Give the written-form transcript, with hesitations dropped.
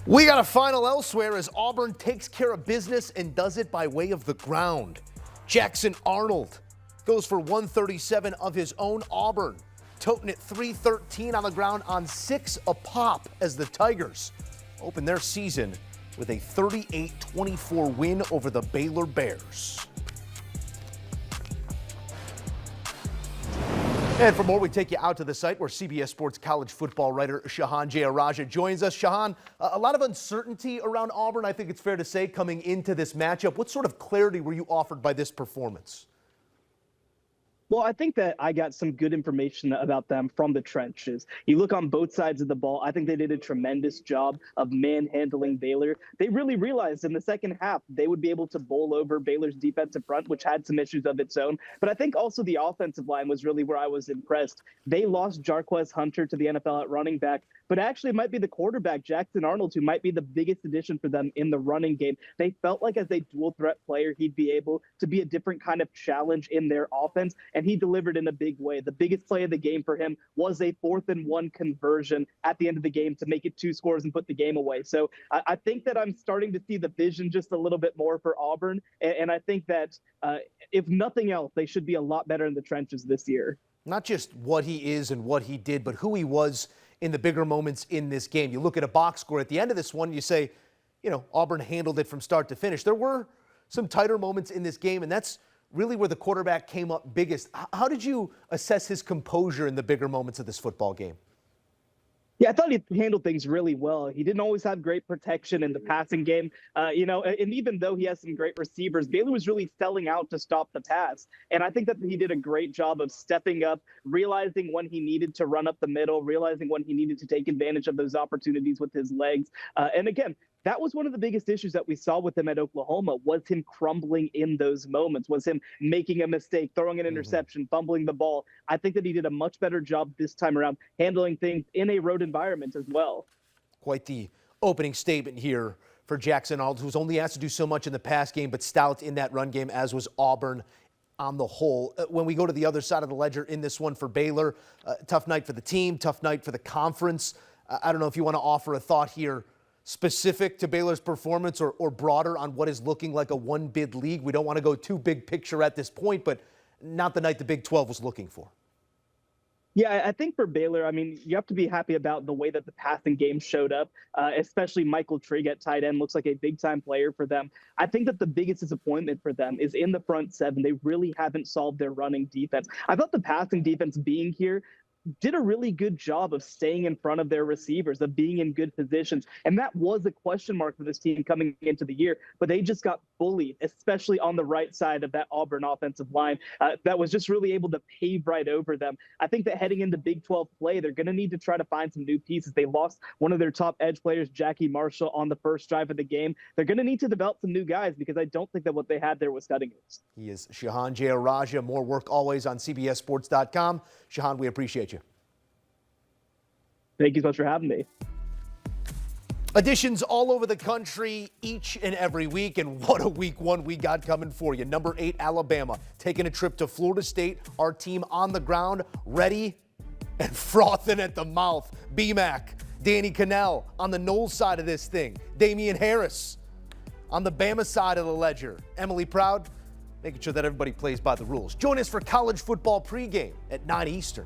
We got a final elsewhere as Auburn takes care of business and does it by way of the ground. Jackson Arnold goes for 137 of his own. Auburn toting it 313 on the ground on 6 a pop as the Tigers open their season with a 38-24 win over the Baylor Bears. And for more, we take you out to the site where CBS Sports college football writer Shehan Jeyarajah joins us. Shehan, a lot of uncertainty around Auburn, I think it's fair to say, coming into this matchup. What sort of clarity were you offered by this performance? Well, I think that I got some good information about them from the trenches. You look on both sides of the ball, I think they did a tremendous job of manhandling Baylor. They really realized in the second half they would be able to bowl over Baylor's defensive front, which had some issues of its own. But I think also the offensive line was really where I was impressed. They lost Jarquez Hunter to the NFL at running back, but actually it might be the quarterback, Jackson Arnold, who might be the biggest addition for them in the running game. They felt like as a dual threat player, he'd be able to be a different kind of challenge in their offense, and he delivered in a big way. The biggest play of the game for him was a 4th and 1 conversion at the end of the game to make it 2 scores and put the game away. So I think that I'm starting to see the vision just a little bit more for Auburn, and I think that if nothing else, they should be a lot better in the trenches this year. Not just what he is and what he did, but who he was in the bigger moments in this game. You look at a box score at the end of this one, you say, you know, Auburn handled it from start to finish. There were some tighter moments in this game, and that's really where the quarterback came up biggest. How did you assess his composure in the bigger moments of this football game? Yeah, I thought he handled things really well. He didn't always have great protection in the passing game, and even though he has some great receivers, Baylor was really selling out to stop the pass. And I think that he did a great job of stepping up, realizing when he needed to run up the middle, realizing when he needed to take advantage of those opportunities with his legs. And again, that was one of the biggest issues that we saw with him at Oklahoma, was him crumbling in those moments, was him making a mistake, throwing an interception, fumbling the ball. I think that he did a much better job this time around handling things in a road environment as well. Quite the opening statement here for Jackson Arnold, who was only asked to do so much in the pass game, but stout in that run game, as was Auburn on the whole. When we go to the other side of the ledger in this one for Baylor, tough night for the team, tough night for the conference. I don't know if you want to offer a thought here specific to Baylor's performance or broader on what is looking like a one-bid league. We don't want to go too big picture at this point, but not the night the Big 12 was looking for. Yeah, I think for Baylor, I mean, you have to be happy about the way that the passing game showed up, especially Michael Trigg at tight end looks like a big-time player for them. I think that the biggest disappointment for them is in the front seven. They really haven't solved their running defense. I thought the passing defense being here did a really good job of staying in front of their receivers, of being in good positions. And that was a question mark for this team coming into the year, but they just got bullied, especially on the right side of that Auburn offensive line that was just really able to pave right over them. I think that heading into Big 12 play, they're going to need to try to find some new pieces. They lost one of their top edge players, Jackie Marshall, on the first drive of the game. They're going to need to develop some new guys because I don't think that what they had there was cutting it. He is Shehan Jeyarajah. More work always on CBSSports.com. Shehan, we appreciate you. Thank you so much for having me. Editions all over the country each and every week, and what a week one we got coming for you. Number 8, Alabama, taking a trip to Florida State. Our team on the ground, ready and frothing at the mouth. BMAC, Danny Cannell on the Knowles side of this thing. Damian Harris on the Bama side of the ledger. Emily Proud, making sure that everybody plays by the rules. Join us for college football pregame at 9 Eastern.